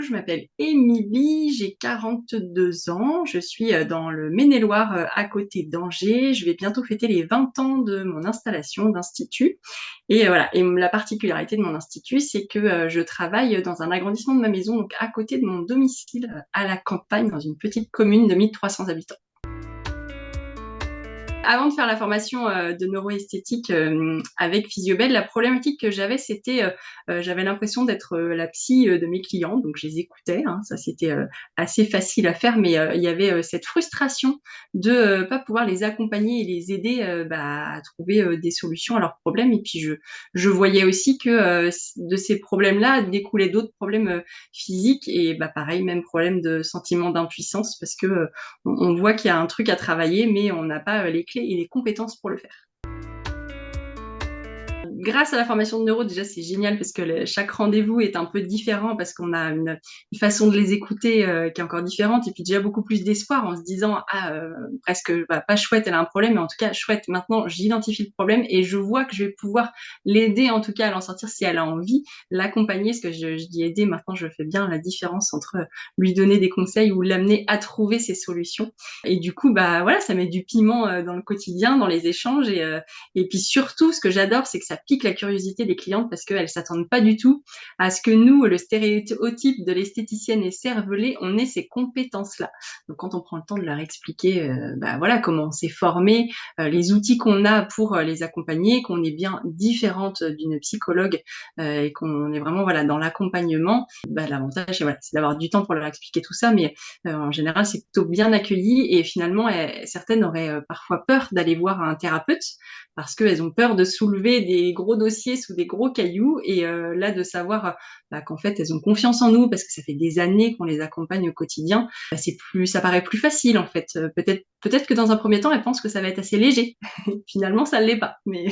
Je m'appelle Émilie, j'ai 42 ans, je suis dans le Maine-et-Loire, à côté d'Angers. Je vais bientôt fêter les 20 ans de mon installation d'institut et voilà. Et la particularité de mon institut, c'est que je travaille dans un agrandissement de ma maison, donc à côté de mon domicile, à la campagne, dans une petite commune de 1300 habitants. Avant de faire la formation de neuroesthétique avec Physiobel, la problématique que j'avais, c'était j'avais l'impression d'être la psy de mes clients, donc je les écoutais, hein, ça c'était assez facile à faire, mais il y avait cette frustration de pas pouvoir les accompagner et les aider à trouver des solutions à leurs problèmes. Et puis je voyais aussi que de ces problèmes-là découlaient d'autres problèmes physiques et pareil, même problème de sentiment d'impuissance parce que on voit qu'il y a un truc à travailler, mais on n'a pas les clés et les compétences pour le faire. Grâce à la formation de neuro, déjà, c'est génial parce que chaque rendez-vous est un peu différent parce qu'on a une façon de les écouter qui est encore différente et puis déjà beaucoup plus d'espoir en se disant presque pas chouette, elle a un problème, mais en tout cas chouette. Maintenant, j'identifie le problème et je vois que je vais pouvoir l'aider en tout cas à l'en sortir si elle a envie, l'accompagner. Parce que je dis aider, maintenant je fais bien la différence entre lui donner des conseils ou l'amener à trouver ses solutions. Et du coup, voilà, ça met du piment dans le quotidien, dans les échanges et puis surtout, ce que j'adore, c'est que ça pique la curiosité des clientes parce qu'elles s'attendent pas du tout à ce que nous, le stéréotype de l'esthéticienne écervelée, on ait ces compétences-là. Donc quand on prend le temps de leur expliquer, voilà, comment on s'est formé, les outils qu'on a pour les accompagner, qu'on est bien différente d'une psychologue et qu'on est vraiment voilà dans l'accompagnement, l'avantage c'est d'avoir du temps pour leur expliquer tout ça, mais en général c'est plutôt bien accueilli et finalement certaines auraient parfois peur d'aller voir un thérapeute parce qu'elles ont peur de soulever des gros dossiers sous des gros cailloux et là de savoir qu'en fait elles ont confiance en nous parce que ça fait des années qu'on les accompagne au quotidien, ça paraît plus facile en fait. Peut-être que dans un premier temps elles pensent que ça va être assez léger. Finalement ça ne l'est pas. Mais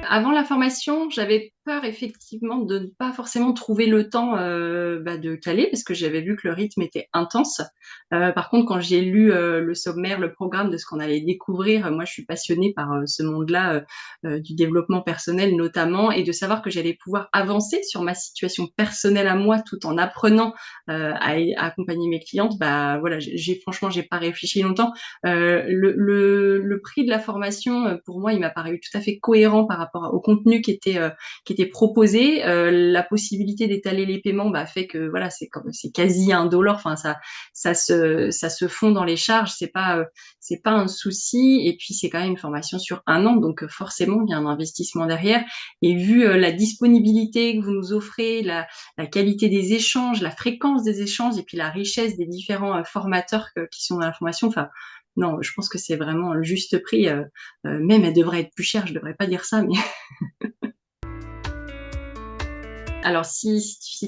avant la formation, j'avais peur effectivement de ne pas forcément trouver le temps de caler parce que j'avais vu que le rythme était intense. Par contre, quand j'ai lu le sommaire, le programme de ce qu'on allait découvrir, moi je suis passionnée par ce monde-là du développement personnel notamment et de savoir que j'allais pouvoir avancer sur ma situation personnelle à moi tout en apprenant à accompagner mes clientes. Voilà, franchement, j'ai pas réfléchi longtemps. Le prix de la formation, pour moi, il m'a paru tout à fait cohérent par rapport au contenu qui était proposé. La possibilité d'étaler les paiements fait que voilà, c'est quasi indolore. Enfin, ça se fond dans les charges. C'est pas un souci. Et puis c'est quand même une formation sur 1 an, donc forcément il y a un investissement derrière. Et vu la disponibilité que vous nous offrez, la qualité des échanges, la fréquence des échanges et puis la richesse des différents formateurs qui sont dans la formation, enfin non, je pense que c'est vraiment le juste prix. Même elle devrait être plus chère, je devrais pas dire ça, mais alors si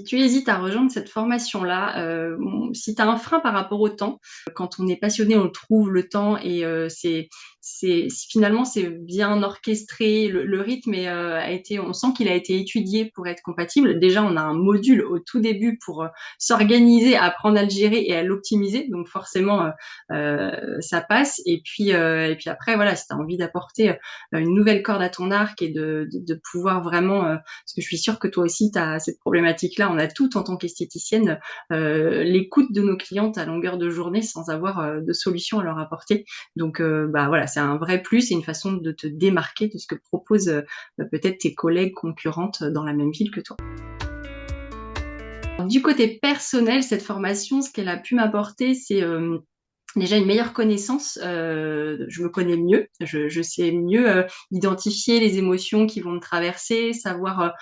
tu hésites à rejoindre cette formation-là, si tu as un frein par rapport au temps, quand on est passionné, on trouve le temps et finalement c'est bien orchestré. Le rythme on sent qu'il a été étudié pour être compatible. Déjà, on a un module au tout début pour s'organiser, apprendre à le gérer et à l'optimiser. Donc forcément, ça passe. Et puis après, voilà, si tu as envie d'apporter une nouvelle corde à ton arc et de pouvoir vraiment, parce que je suis sûre que toi aussi, tu as cette problématique-là. On a tout en tant qu'esthéticienne, l'écoute de nos clientes à longueur de journée sans avoir de solution à leur apporter. Donc voilà, c'est un vrai plus et une façon de te démarquer de ce que proposent peut-être tes collègues concurrentes dans la même ville que toi. Du côté personnel, cette formation, ce qu'elle a pu m'apporter, c'est déjà une meilleure connaissance, je me connais mieux, je sais mieux identifier les émotions qui vont me traverser, savoir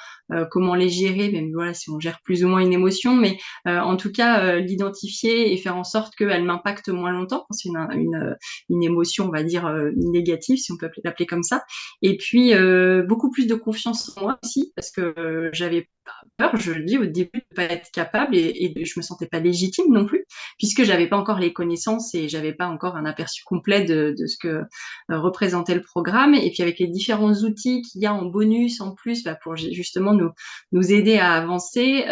comment les gérer, même voilà, si on gère plus ou moins une émotion, mais en tout cas l'identifier et faire en sorte qu'elle m'impacte moins longtemps quand c'est une émotion, on va dire négative, si on peut l'appeler comme ça. Et puis beaucoup plus de confiance en moi aussi, parce que j'avais peur, je le dis au début, de pas être capable et je me sentais pas légitime non plus puisque j'avais pas encore les connaissances et j'avais pas encore un aperçu complet de ce que représentait le programme. Et puis avec les différents outils qu'il y a en bonus, en plus, pour justement nous aider à avancer,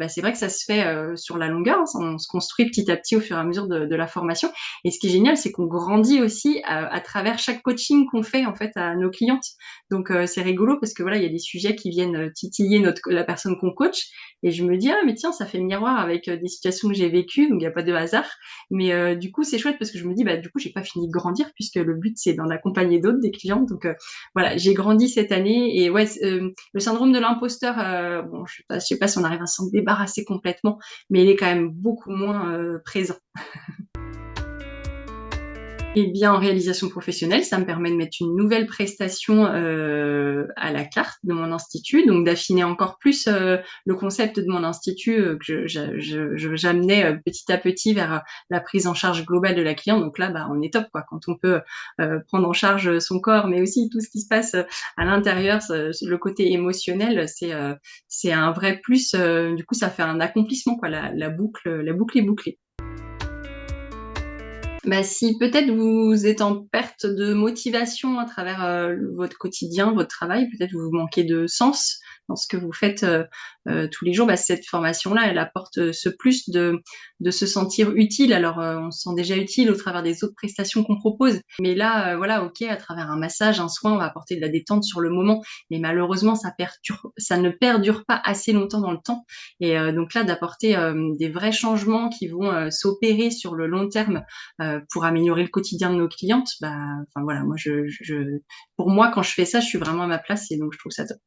c'est vrai que ça se fait sur la longueur, hein, on se construit petit à petit au fur et à mesure de la formation. Et ce qui est génial, c'est qu'on grandit aussi à travers chaque coaching qu'on fait en fait à nos clientes. Donc c'est rigolo parce que voilà, il y a des sujets qui viennent titiller la personne personnes qu'on coach et je me dis: «Ah mais tiens, ça fait miroir avec, des situations que j'ai vécues», donc il y a pas de hasard. Mais du coup, c'est chouette parce que je me dis: «Bah, du coup, j'ai pas fini de grandir puisque le but, c'est d'en accompagner d'autres, des clientes», donc voilà, j'ai grandi cette année et ouais, le syndrome de l'imposteur, bon, je sais pas si on arrive à s'en débarrasser complètement, mais il est quand même beaucoup moins, présent. Eh bien, en réalisation professionnelle, ça me permet de mettre une nouvelle prestation, à la carte de mon institut, donc d'affiner encore plus, le concept de mon institut, que j'amenais, petit à petit vers, la prise en charge globale de la cliente. Donc là, bah, on est top, quoi. Quand on peut, prendre en charge, son corps, mais aussi tout ce qui se passe, à l'intérieur, le côté émotionnel, c'est un vrai plus, du coup, ça fait un accomplissement, quoi. La boucle est bouclée. Bah, si peut-être vous êtes en perte de motivation à travers, votre quotidien, votre travail, peut-être vous manquez de sens dans ce que vous faites, tous les jours, bah, cette formation-là, elle apporte, ce plus de se sentir utile. Alors, on se sent déjà utile au travers des autres prestations qu'on propose. Mais là, voilà, OK, à travers un massage, un soin, on va apporter de la détente sur le moment. Mais malheureusement, ça ne perdure pas assez longtemps dans le temps et donc là, d'apporter, des vrais changements qui vont, s'opérer sur le long terme, pour améliorer le quotidien de nos clientes, bah, enfin voilà, moi pour moi, quand je fais ça, je suis vraiment à ma place et donc je trouve ça top.